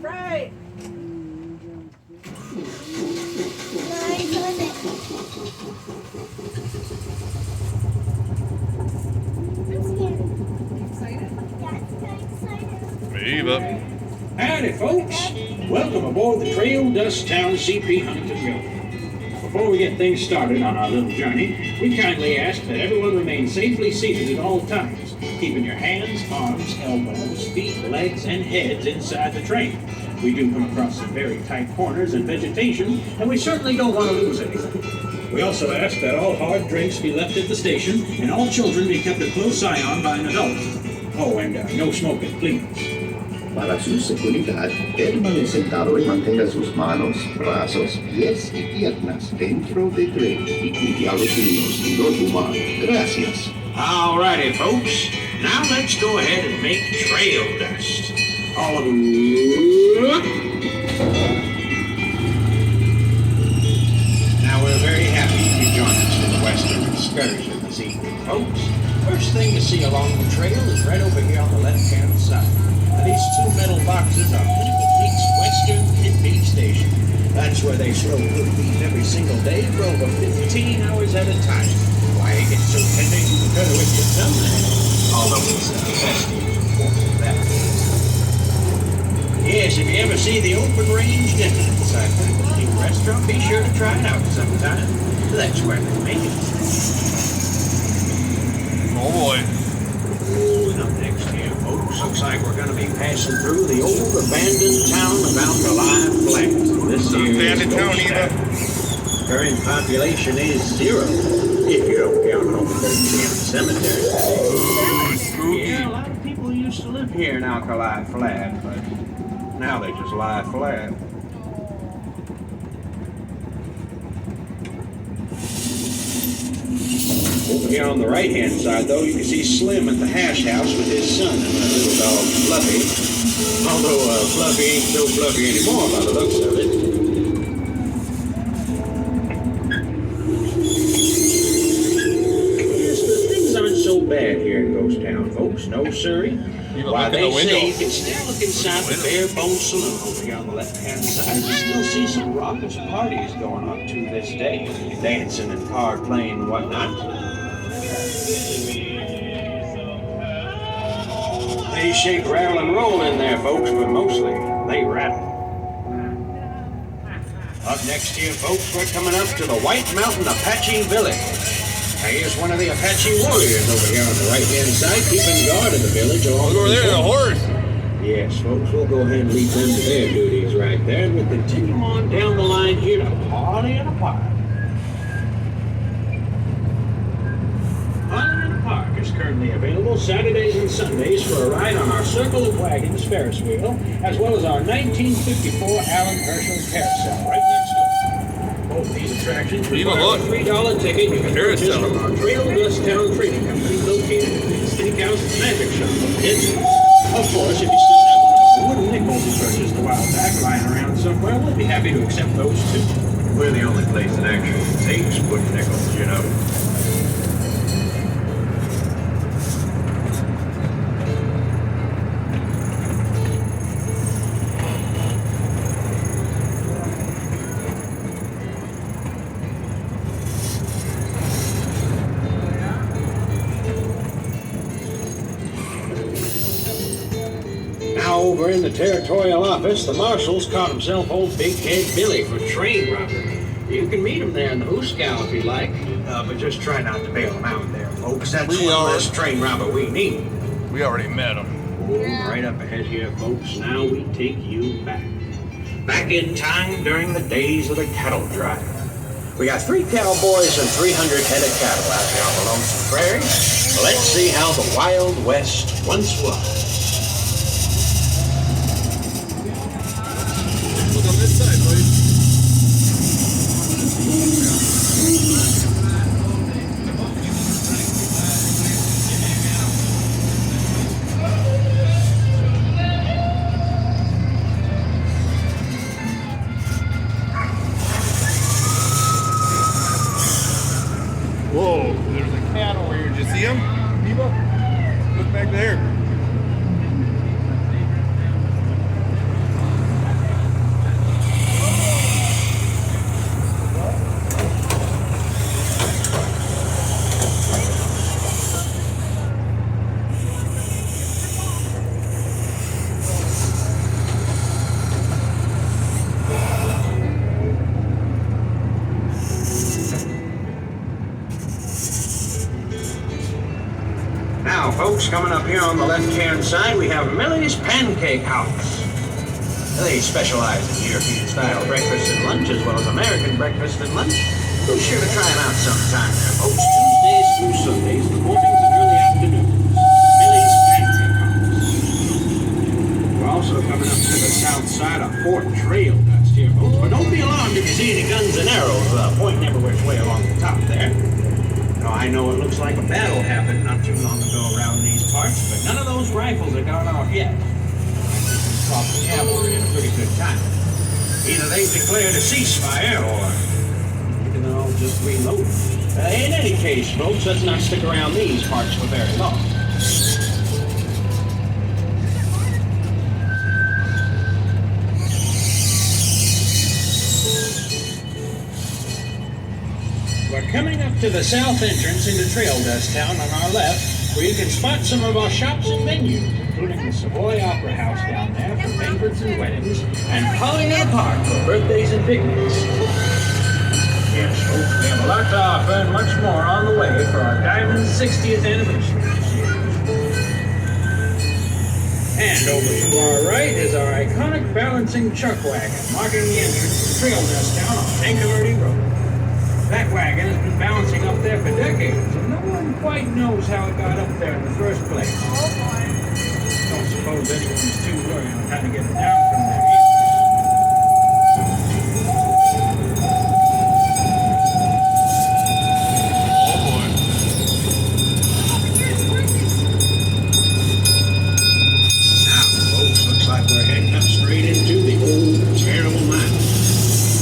Right. Me, but Howdy, folks. Welcome aboard the Trail Dust Town CP Huntington Railroad. Before we get things started on our little journey, we kindly ask that everyone remain safely seated at all times, keeping your hands, arms, elbows, feet, legs, and heads inside the train. We do come across some very tight corners and vegetation, and we certainly don't want to lose anything. We also ask that all hard drinks be left at the station, and all children be kept a close eye on by an adult. Oh, and no smoking, please. Para su seguridad, permanezca sentado y mantenga sus manos, brazos, pies y piernas dentro del tren y cuide a los niños y no fumar. Gracias. Alrighty, folks. Now let's go ahead and make trail dust. All of you. Now we're very happy you could join us for the Western excursion this evening, folks. First thing you see along the trail is right over here on the left-hand side. These two metal boxes are Pinnacle Peak's Western Pit Feed Station. That's where they slow good beef every single day for over 15 hours at a time. Why it gets so tender you can cut it with your thumb there. Although it's best for that. Yes, if you ever see the open range dinner inside the King restaurant, be sure to try it out sometime. That's where they make it. oh boy. And up next here, folks, looks like we're going to be passing through the old abandoned town of Alkali Flat. This here Abandoned town, Eva. Current population is 0, if you don't count Home 13 Cemetery. Yeah, a lot of people used to live here in Alkali Flat, but now they just lie flat. Over here on the right-hand side, though, you can see Slim at the hash house with his son and that little dog, Fluffy. Although Fluffy ain't so fluffy anymore by the looks of it. Yes, but things aren't so bad here in Ghost Town, folks. No, sirree. Why, they say you can still look inside the Bare Bone Saloon over here on the left-hand side. You still see some raucous parties going on to this day. Dancing and card playing and whatnot. They shake, rattle, and roll in there, folks, but mostly they rattle. Up next here, folks, we're coming up to the White Mountain Apache Village. Now, here's one of the Apache warriors over here on the right-hand side, keeping guard of the village. Look over there, the horse. Yes, folks, we'll go ahead and leave them to their duties right there, and we'll continue on down the line here to Party in a Park. Party in a Park is currently available Saturdays and Sundays for a ride on our Circle of Wagons Ferris wheel, as well as our 1954 Allen Herschel carousel right next door. Both these attractions require a $3 ticket you can purchase from our Trail Dust Town Trading Company located in the Steakhouse and Magic Shop of Pittsburgh. Of course, if you still have one of our wooden nickels you purchased a while back lying around somewhere, we'll be happy to accept those too. We're the only place that actually takes wooden nickels, you know. Over in the territorial office, the marshals caught himself old Big Head Billy for train robbery. You can meet him there in the Hooskow if you like, but just try not to bail him out there, folks. That's one less train robber we need. We already met him. Oh, right up ahead here, folks. Now we take you back. Back in time during the days of the cattle drive. We got 3 cowboys and 300 head of cattle out here on the Lonesome Prairie. Let's see how the Wild West once was. On this side, please. Whoa, there's a cat over here. Did you see him? Eva? Look back there. folks, coming up here on the left-hand side, we have Millie's Pancake House. They specialize in European-style breakfast and lunch, as well as American breakfast and lunch. Be sure to try them out sometime there, folks. Tuesdays through Sundays, the mornings and early afternoons. Millie's Pancake House. We're also coming up to the south side of Fort Trail Dust here, folks. But don't be alarmed if you see any guns and arrows pointing every which way along the top there. Now, I know it looks like a battle happened not too long ago around these parts, but none of those rifles have gone off yet. This caught the cavalry in a pretty good time. Either they've declared a ceasefire or they're all just reloading. In any case, folks, let's not stick around these parts for very long. We're coming up to the south entrance into Trail Dust Town on our left, where you can spot some of our shops and venues, including the Savoy Opera House down there for banquets and weddings, and Pollyanna Park for birthdays and picnics. Yes, folks, we have a lot to offer and much more on the way for our Diamond's 60th anniversary this year. And over to our right is our iconic balancing chuck wagon, marking the entrance to Trail Dust Town on Tankerverde Road. That wagon has been bouncing up there for decades, and no one quite knows how it got up there in the first place. Don't suppose anyone's too worried on how to get it down from there either. Now, folks, looks like we're heading up straight into the old, terrible mine.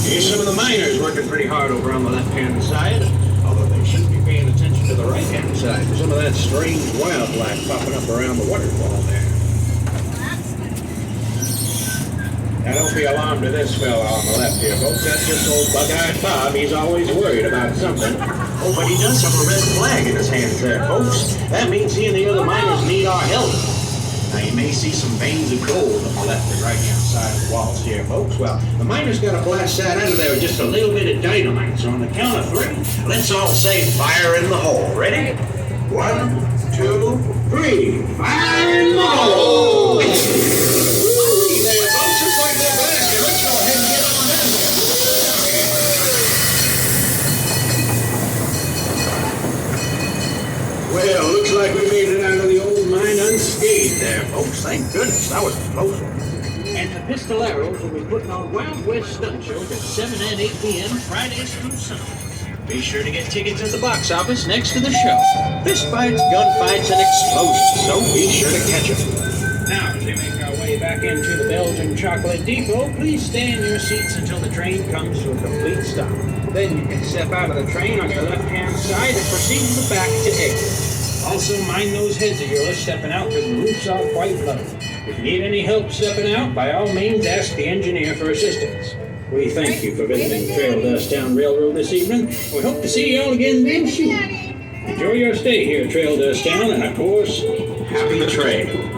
Here's some of the miners working pretty hard over on the left-hand side, although they should be paying attention to the right-hand side for some of that strange wildlife popping up around the waterfall there. Now, don't be alarmed to this fella on the left here, folks. That's just old Bug-Eyed Bob. He's always worried about something. Oh, but he does have a red flag in his hands there, folks. That means he and the other miners need our help. Now, you may see some veins of gold on the left and right-hand side of the walls here, folks. Well, the miner's got to blast that out of there with just a little bit of dynamite. So on the count of 3, let's all say fire in the hole. Ready? 1, 2, 3. Fire in the hole! Woo! There, folks. Just like that blasting. Let's go ahead and get on in there. Well, looks like we made it out of the old mine unscathed there, folks. Thank goodness. That was a close one. And the Pistoleros will be putting on Wild West stunt shows at 7 and 8 p.m. Fridays through Sundays. Be sure to get tickets at the box office next to the show. Fistfights, gunfights, and explosions, so be sure to catch them. Now, as we make our way back into the Belgian Chocolate Depot, please stay in your seats until the train comes to a complete stop. Then you can step out of the train on your left-hand side and proceed to the back to exit. Also, mind those heads of yours stepping out because the roofs are quite low. If you need any help stepping out, by all means ask the engineer for assistance. We thank you for visiting Trail Dust Town Railroad this evening. We hope to see you all again very soon. Enjoy your stay here at Trail Dust Town, and of course, happy trails.